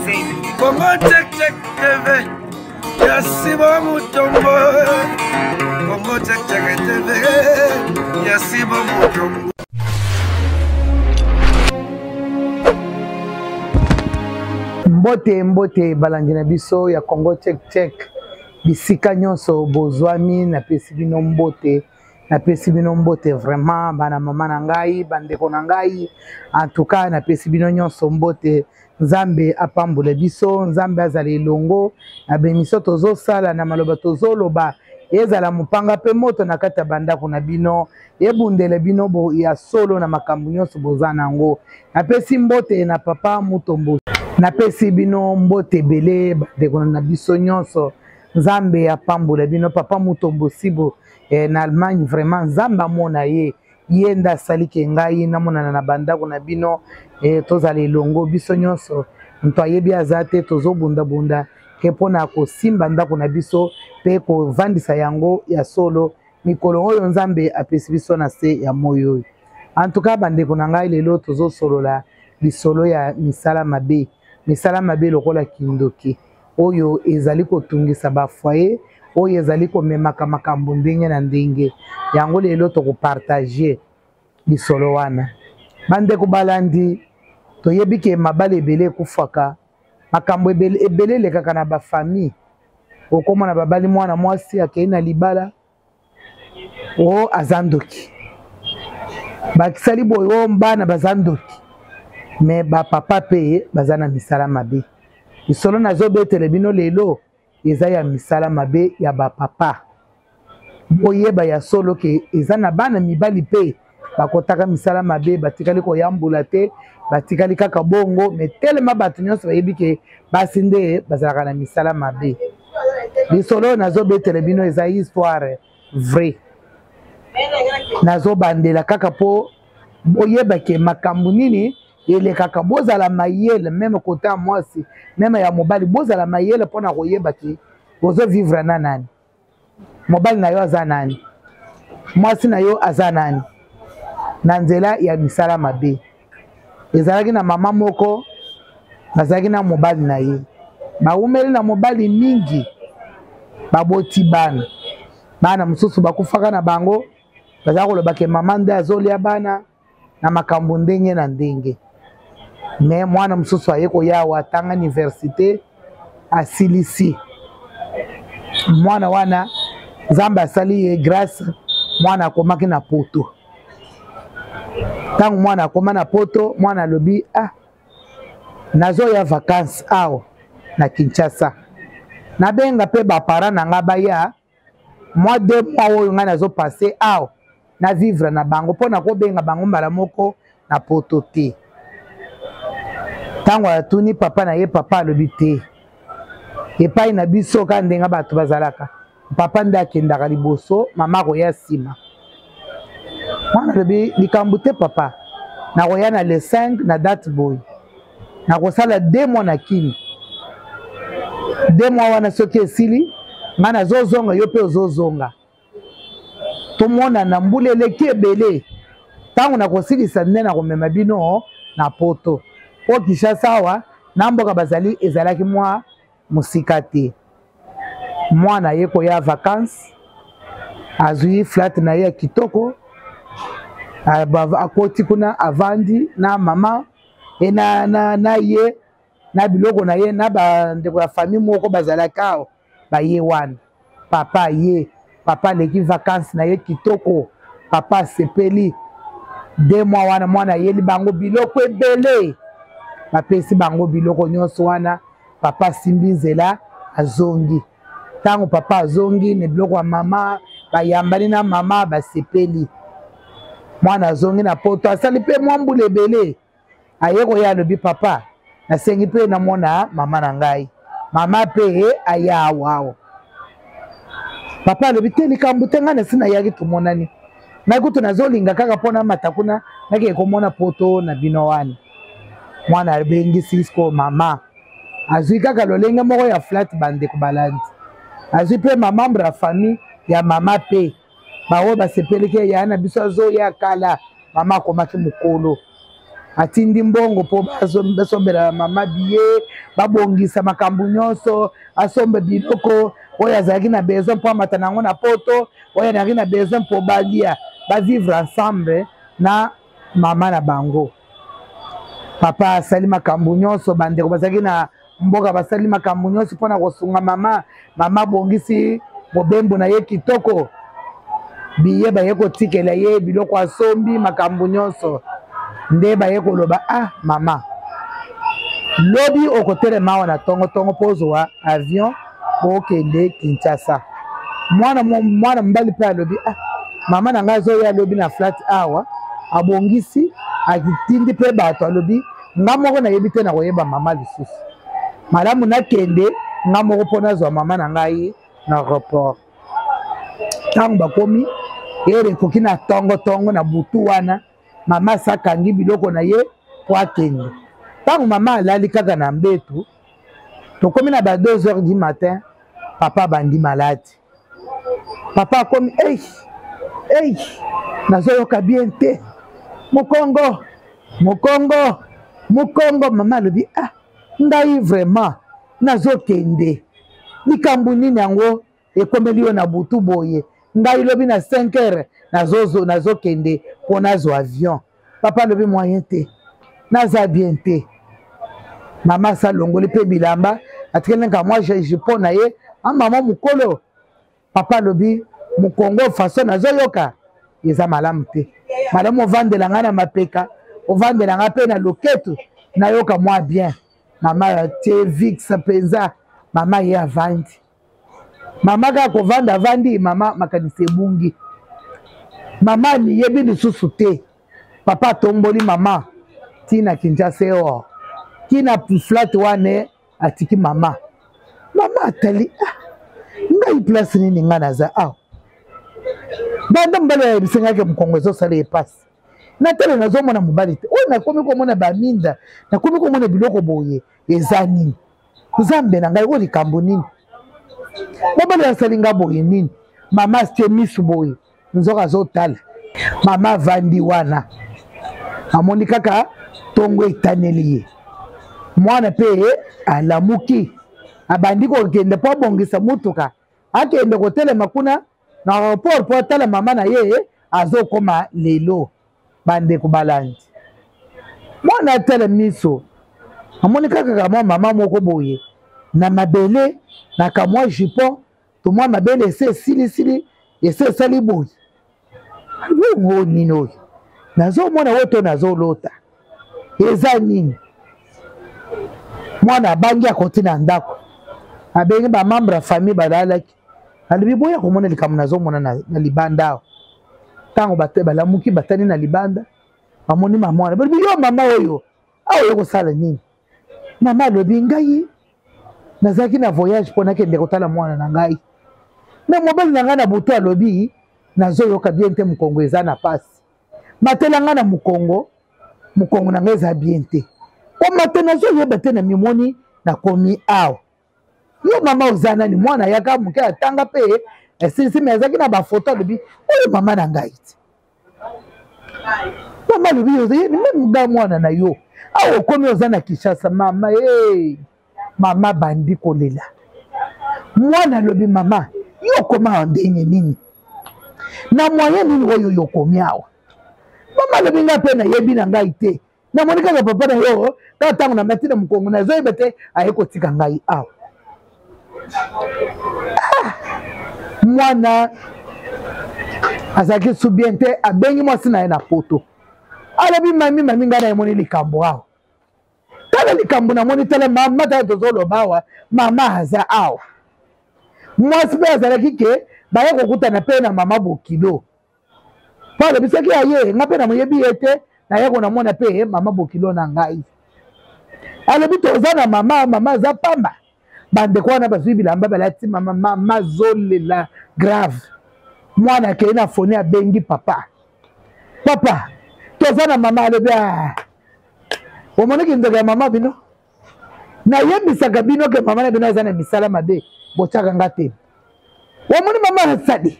Congo check check TV. Yasiba Mutombo. Congo check check TV. Yasiba Mutombo. Mbote balandina biso ya Congo check check. Bisika nyonso bozwami na pesi bino mbote. Na pesi bino mbote vraiment bana mama na ngai bandeko na ngai en tout cas na pesi bino nyonso mbote Nzambe apambula biso Nzambe azali longo na bemiso tozo sala na maloba tozo loba ezala mupanga pe moto na kata bandako na bino ebundele bino bo ya solo na makambu nyonso bozana ngo na pesi mbote na papa Mutombo na pesi bino mbote bele bandeko na biso nyonso Nzambe apambula bino papa Mutombo sibo en Allemagne vraiment Nzamba mona ye yenda salike ngai na mona na bandako na bino tozali longo biso nyonso mto ayebi azate tozo bunda ke pona ko simba ndako na biso pe ko vandisa yango ya solo mikolo oyo Nzambe apesi biso na se ya moyo en tout cas bandeko na ngai lelo tozo solola bisolo ya misala mabe lokola kindoki oyo ezali kotungisa ba foyer oyo ezali komemaka makambo ndenge na ndenge yango lelo tokopartager bisolo wana bandeko balandi toyebi ke mabale ebele ekufaka makambo ebele elekaka na bafamille okomona babali mwana mwasi akei na libala o azandoki bakisali boyo bana bazandoki me bapapa pe baza na misala mabe bisolo nazobetele bino lelo eza ya misala mabe ya bapapa boyeba ya solo ke eza na bana mibali pe bakotaka misala mabe batikali koyambula te batikali kaka bongo me telema bato nyonso bayebi ke basi nde bazalaka na misala mabe bisolo nazobetele bino eza histoire vrai nazobandela kaka po boyeba ke makambo nini elekaka bozala mayele meme kota mwasi meme ya mobali bozala mayele pona koyeba ke bozo vivre na nani mobali na yo aza nani mwasi na yo aza nani na nzela ya misala mabe ezalaki na mama moko bazalaki na mobali na ye baumeli na mobali mingi baboti bana mosusu bakufaka na bango bazala koloba ke mama nde azolia bana na makambo ndenge na ndenge me mwana mosusu aye koyawa atanga université asilisi mwana wana Nzambe asali ye grâce mwana akomaki na poto tango mwana akoma na poto mwana alobi nazo ya vacances awa na Kinshasa nabenga pe bapara na nga baya mois 2 mois oyo nga nazo passer awa na vivre na bango pona ko benga bango mbala moko na poto te tango atuni papa na ye papa alobi te epai na biso ka ndenga bato bazalaka papa nde akendaka liboso mama koya nsima mwana alobi likambo te papa nakoya na le 5 na date boy nakosala 2 mois na kini 2 mois wana soki esili nga nazozonga yo mpe ozozonga tomona na mbula eleki ebele ntango nakosilisa nde nakomema bino na poto po Kinshasa awa na mboka bazali ezalaki mwa musika te mwana ye koya vacances azwi flat na ye kitoko akoti kuna avandi na mama na ye na biloko na ye na bandeko ya famille moko bazalaki awa baye wana papa leki vacances na ye kitoko papa asepeli 2 mois wana mwana yeli bango biloko ebele bapesi bango biloko nyonso wana papa simbi nzela azongi tango papa azongi ne biloko ya mama bayambani na mama basepeli mwana azongi na poto asali pe mwa mbula ebele aye koya alobi papa nasengi pe namona mama na ngai mama pe aya awa papa alobi te likambo te nga nasi nayaki tomonani nakutu nazolinga kaka mpona matakuna nake komona poto na bino wana mwana abengisi siko mama azwi kaka lolenge moko ya flat bandeko balandi azwi pe mamambre ya famille ya mama pe baoyo basepeliki ya na biso azoya kala mama akomaki mokolo atindi mbongo po basombela mama biye babongisa makambo nyonso asombe biloko oyo azalaki na besoin mpo amata nango na poto oyo azalaki na besoin mpo balia bavivre ensemble na mama na bango. Papa asali makambo nyonso bandeko bazalaki na mboka basali makambo nyonso mpona kosunga mama. Mama bongisi mobembo na ye kitoko biye baye kotikela ye biloko asombi makambo nyonso nde baye koloba mama lobi okotelema awa na tongo pozwa avion okende Kinshasa. Mwana mobali mpe alobi mama na ngai azoya alobi na flat awa abongisi atindi mpe bato alobi nga moko nayebi te na koyeba mama lisusu malamu nakende nga moko mpo nazwa mama na ngai na aéroport. Ntango bakomi ere ekoki na tongo na butu wana mama sakangi biloko na ye po akende. Ntango mama alali kaka na mbetu tokomi na ba 2h du matin papa bandi malade. Papa akomi nazoyoka bien te mokongo mama alobi ngai vraiment nazokende likambo nini yango ekomeli yo na butu boye ngai lobi na 5h nazokende mpo nazwa avion. Papa alobi moyen te naza bien te. Mama asalongoli mpe bilamba atikeli nka mwa jupon na ye mama mokolo. Papa alobi mokongo façon nazoyoka eza malamu te malamu ovandela ngai na mapeka ovandela ngai mpe na loketo nayoka mwa bien. Mama atie vix mpenza mama ye avandi. Mama kaka kovanda avandi mama makanisi ebungi. Mama ayebi lisusu te. Papa atomboli mama tina Kinshasa eo kina flat wane atiki mama. Mama atali ngai place nini nga naza awa banda mbala ya bisengaki mokongo ezosala epasi natala nazomona mobali te oyo nakomi komona baminda nakomi komona biloko boye eza nini nzambe na ngai oyo likambo nini mobali asali nga boye nini. Mama atie misu boye nzoka azotala. Mama avandi wana amoni kaka tongo etaneli ye mwana mpe alamuki abandi kokende mpo abongisa mutuka akende kotelema kuna na aéroport mpo atala mama na ye azokoma lelo. Bandeko balandi mwana atala miso amoni kaka kamwa mama moko boye na mabele na kamwa jupon to mwa mabele ese esilisili ese esali boye wo nini oyo nazomona woto nazolota eza nini. Mwana abangi akoti na ndako abengi bamambre ya famille balalaki alobi boya komona likambo nazomona na libanda awa. Ntango balamuki batani na libanda bamoni mama wana balobi yo mama oyo awa oyo kosala nini. Mama alobi ngai nazalaki na voyage mpo nakende kotala mwana na ngai me mobali na ngai na butu alobi nazoyoka bien te mokongo eza na pasi matela ngai na mokongo na ngai eza bien te omate nazoyeba te na mimoni nakomi awa. Yo mama oza nani mwana yaka moke atanga mpe esilisi me ezalaki na bafoto alobi oyo mama na ngai te. Mama alobi yoza mwana na yo awa okomi oza na Kinshasa. Mama mama bandi kolela. Mwana alobi mama yo koma ndenge nini na moyen nini oyo yokomi awa. Mama alobi nga mpe nayebi na ngai te namoni kaka papa na yo kaka ntango na mati na mokongo nazoyeba te aye kotika ngai awa. Mwana azalaki subien te abengi mwasi na ye na poto alobi mami ngai na emoni likambo awa tala likambo namoni tala mama tala tozoloba awa mama aza awa. Mwasi mpe azalaki ke baye kokutana mpe na mama Bokilo mpo alobi soki aye nga mpe namoyebi ye te naye konamona mpe mama Bokilo na ngai. Alobi toza na mama aza pamba bandeko wana bazwi bilamba balati mama zolela grave. Mwana akei na foni abengi papa toza na mama. Alobi omoniki ndoka ya mama bino nayebisaka bino ke mama na bino aza na misala mabe botyaka nga te. Omoni mama asali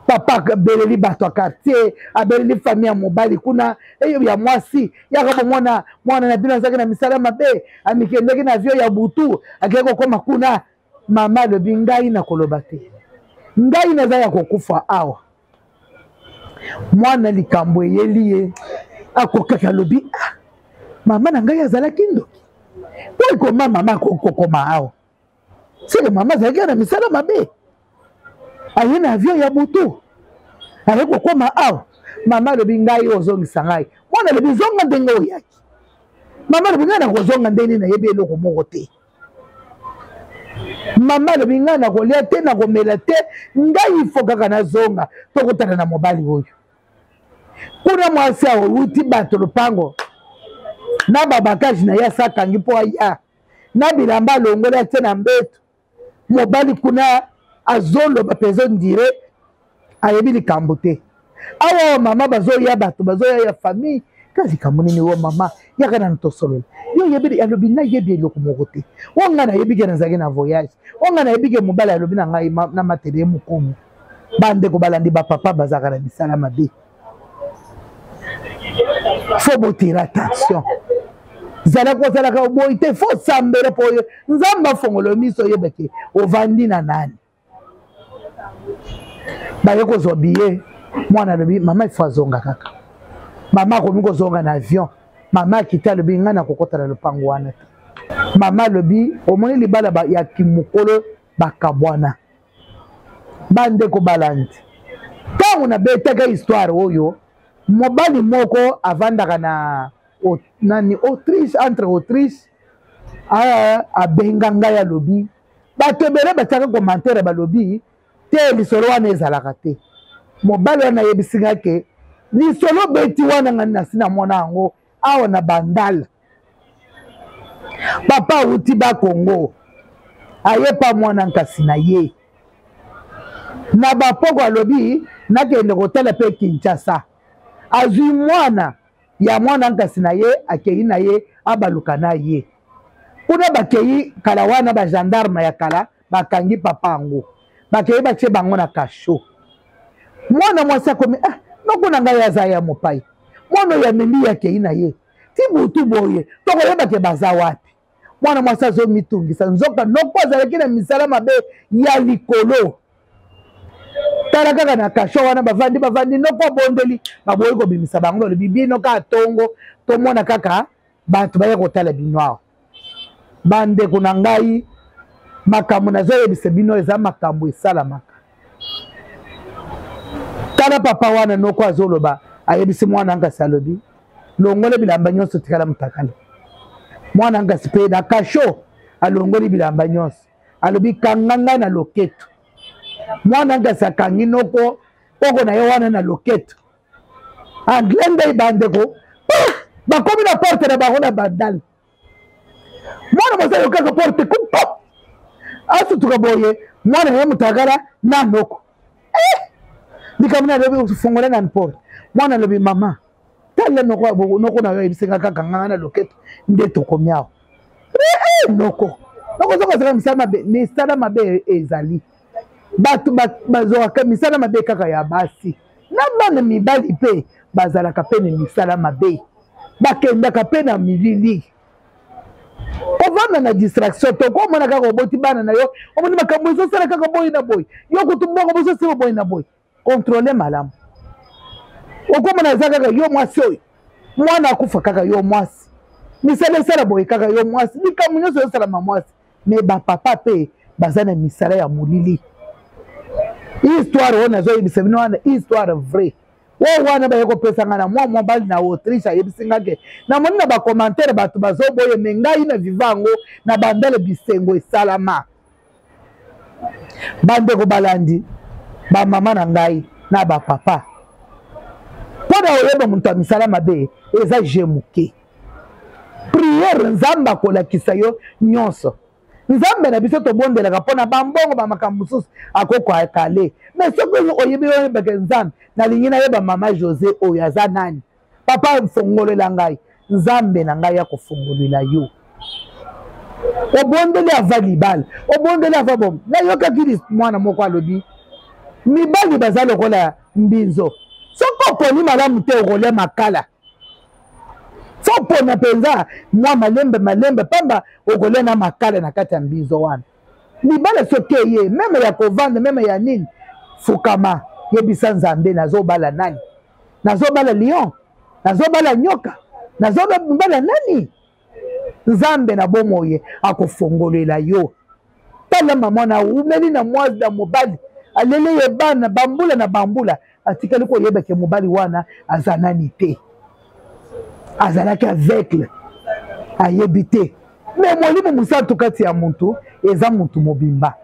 papa abeleli bato ya quartier abeleli famille ya mobali kuna eyo ya mwasi yaka mwana na bino azalaki na misala mabe amikendeki na avion ya butu akeki kokoma kuna mama alobi ngai na koloba te ngai naza ya kokufa awa mwana likambo eyeli ye akokaki alobi mama na ngai azalaki ndoki po ekoma mama akokokoma awa seke mama azalaki na misala mabe aye na avion ya butu aye kokoma awa mama alobi ngai ozongisa ngai mwana alobi zonga ndenge oyaki mama alobi ngai nakozonga ndenge nayebi eloko moko te mama alobi ngai nakolia te nakomela te ngai ifo kaka nazonga tokotana na mobali oyo kuna mwasi awuti bato lopango na babakaji na ye asakangi mpo aya na bilamba alongola atie na mbeto mobali kuna azoloba mpenza ondire ayebi likambo te awa mama bazoya bato bazoya ya famille kasi likambo nini wo mama yaka na tosolola yo yebi alobi nayebi eloko moko te onga nayebi ke nazalaki na voyage onga nayebi ke mobali alobi na ngai na matele mokomo bandeko balandi bapapa bazalaka na misala mabe faut botira attention zala kozalaka boyi te faut sambela po yo nzambe afongolo miso oyebeke ovandi na nani baye kozwa biye mwana alobi mama ifo azonga kaka mama akomi kozonga na avion mama akita alobi ngai nakokota na lopango wana te mama alobi omoni libala ya kimokolo bakabwana bandeko balandi ntango nabetaka histoire oyo mobali moko avandaka na nani Autriche entre Autriche abenga ngai alobi bato ebele batiaka commentaire balobi te lisolo wana ezalaka te mobali wana ayebisi ngai ke lisolo beti wana ngai nasi na mwana yango awa na bandala papa awuti bakongo aye pa mwana nkasi na ye na bapoko alobi nakende kotala mpe Kinshasa azwi mwana ya mwana nkasi na ye akei na ye abaluka na ye kuna bakei kala wana bagendarme ya kala bakangi papa yango bakei batie bango na kasho mwana mwasi akomi noko na ngai aza ya mopai mwana oyo amemi akei na ye ti butu boye tokoyebake baza wapi mwana mwasi azomitungisa nzoka noko azalaki na misala mabe ya likolo tala kaka na kasho wana bavandi noko abondeli baboyi kobimisa bango lolobi bino kaka tongo tomona kaka bato baya kotala bino awa bandeko na ngai makambo nazoyebisa bino eza makambo esalamaka tala papa wana noko azoloba ayebisi mwana ngasi alobi longole bilamba nyonso tikala mutakala mwana ngasi mpe na kasho alongoli bilamba nyonso alobi kanganga na loketo mwana ngasi akangi noko poko na ye wana na loketo anglais ndei bandeko bakomi na porte na bango na bandale mwana mwasi ayokaka porte kupop asutuka boye mwana ye mutakala na noko likambo na fungola na porte mwana alobi mama tala noko na yo ebisenga kaka nganga na loketo nde tokomi awa noko zokozala misala mabe ezali bato bazwaka misala mabe kaka ya basi na bana mibali mpe bazalaka mpe na misala mabe bakendaka mpe na milili ovanda na distraction tokomona kaka oboti bana na yo omoni makambo ezosala kaka boyi na boyi yo kutumbongo bozosala boyi na boyi kontrole malamu okomona eza kaka yo mwasi oyo mwana akufa kaka yo mwasi misala esala boye kaka yo mwasi likambo nyonso ezosalama mwasi me bapapa mpe baza na misala ya histoire oyo nazoyebisa bino wana histoire vrai oyo wana baye kopesa ngai na mwa mobali na Autriche ayebisi nga ke namoni na bakommentaire bato bazoboye me ngai na viva yango na bandele bisengo esalama bandeko balandi bamama na ngai na bapapa mpo na oyeba moto ya misala mabe eza je moke priere nzambe akolakisa yo nyonso nzambe na biso tobondelaka mpo na bambongo bamakambo mosusu akokakale me soki oyebi oyebaka nzambe nalingi nayeba mama José oyo aza nani papa afongolela ngai nzambe na ngai akofongolela yo obondeli ava libala obondeli ava bom nayokaki mwana moko alobi mibali baza lokola mbinzo soko poni malamu te role makala so pona penza mwa malembe pamba okole na makala na kati ya mbinzo wana mibali soke ye meme ya kovanda meme ya nini fukama yebisa nzambe nazobala nani nazobala lion nazobala nyoka nazobala nani nzambe na bomoye akofongolela yo tala mama na umeli na mwazi na mobali alele ye bana bambula na bambula atikali koyeba ke mobali wana aza nani te azalaki aveugle ayebi te me molimo mosantu kati ya muntu eza muntu mobimba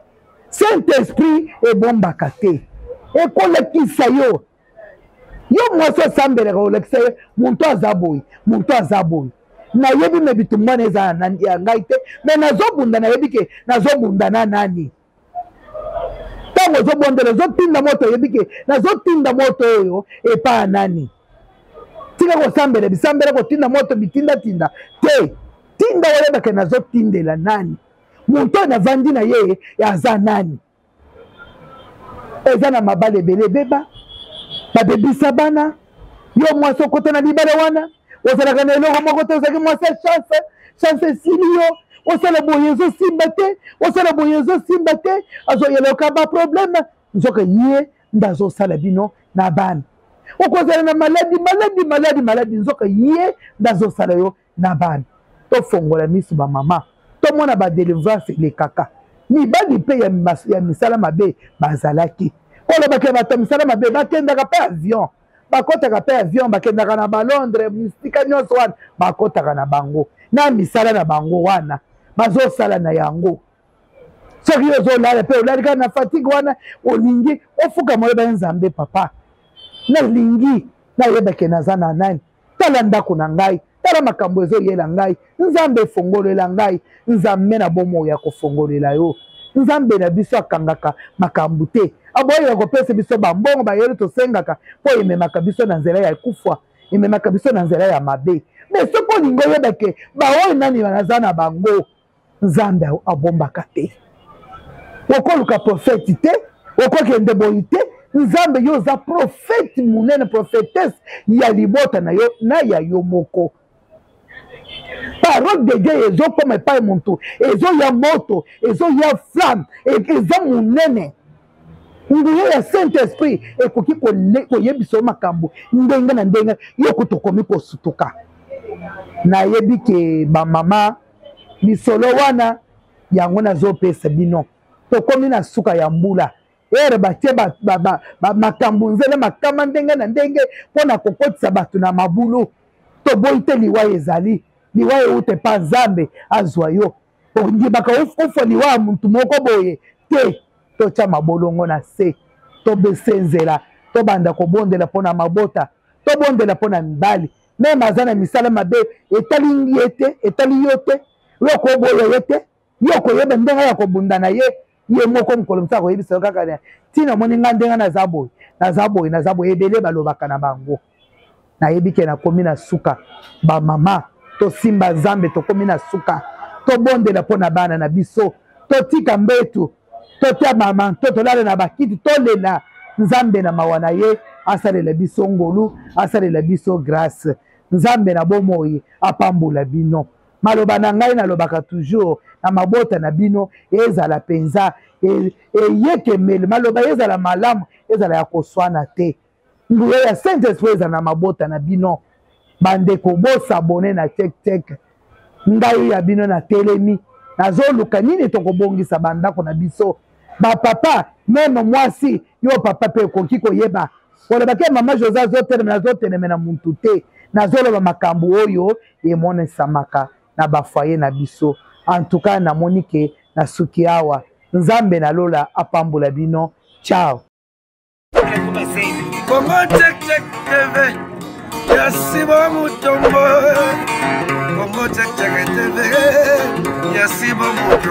saint esprit ebombaka te ekolekisa yo mwasi osambelaka olekisa ye muntu aza boye nayebi me bitumbwana eza ya ngai te me nazobunda nayebi ke nazobunda na nani ntango ozobondela ozotinda moto oyebi ke nazotinda moto oyo epa nani tika kosambela bisambela kotinda moto bitindatinda te tinda oyebake nazotindela nani muntu oyo navandi na ye aza nani eza na mabala ebele ebeba babebisa bana yo mwasi okota na bibala wana ozalaka na eloko moko te ozalaki mwasi chance esili yo osala boye ezosimba te azoyeloka baproblème nzoka ye nde azosala bino na bana okozala na maladi nzoka ye nde azosala yo na bana tofongola miso bamama tomona badelivrance elekaka mibali mpe ya misala mabe bazalaki olobaki bato misala mabe bakendaka mpe avion bakotaka mpe avion bakendaka na balondre misika nyonso wana bakotaka na bango na misala na bango wana bazosala na yango soki ozolala mpe olali kaka na fatigue wana olingi ofukama oyeba nzambe papa nalingi nayebake naza na nani tala ndako na ngai tala makambo ezoyela ngai nzambe efongolela ngai nzambe na bomoi ya kofongolela yo nzambe na biso akangaka makambo te aboyela kopesa biso bambongo bayeli tosengaka mpo ememaka biso na nzela ya ekufwa ememaka biso na nzela ya mabe me soki olingi oyebake baoyo nani banaza na bango nzambe abombaka te okoluka profeti te okokende boyi te nzambe yo oza profeti munene prophetesse ya libota na yo na ya yo moko parole de Dieu ezokoma epai muntu ezoya moto ezoya flamme eza munene nguya ya saint esprit ekoki koyebisa makambo ndenge na ndenge yo kutokomi kosutuka nayebi ke bamama misolo wana yango nazopesa bino tokomi na suka ya mbula ere batie makambo nzele makama ndenge na ndenge mpona kokotisa bato na mabulu toboyi te liwa ezali liwa eute mpa nzambe azwa yo ondimaka ofo liwa ya muntu moko boye te totya mabolongo na se tobese nzela tobanda kobondela mpona mabota tobondela mpona mibali meme aza na misala mabe etali ye te etali yo te yo koboya ye te yo koyeba ndenge ya kobunda na ye ye moko mokolo mosusu akoyebisa yo kaka ntina omoni nga ndenge naza boye ebele balobaka na bango nayebi ke nakomi na suka bamama tosimba nzambe tokomi na suka tobondela mpo na bana na biso totika mbetu totya mamanto tolala na bakiti tolela nzambe na mawa na ye asalela biso ngolu asalela biso grâce nzambe na bomoi apambola bino maloba na ngai nalobaka toujours na mabota na bino ezala penza eyekemeli maloba ezala malamu ezala ya koswana te nguya ya saint esprit ezala na mabota na bino bandeko bosabone na tek ngai ya bino na telemi nazoluka nini tokobongisa bandako na biso bapapa meme mwasi yo papa mpe ekoki koyeba kolobaki mama jose azoteleme na muntu te nazoloba makambo oyo emonesamaka na bafoye na biso antuka namoni ke na suki awa nzambe nalola apambola bino ciao Kongo Check TV Yasibo Mutombo Kongo Check TV Yasibo Mutombo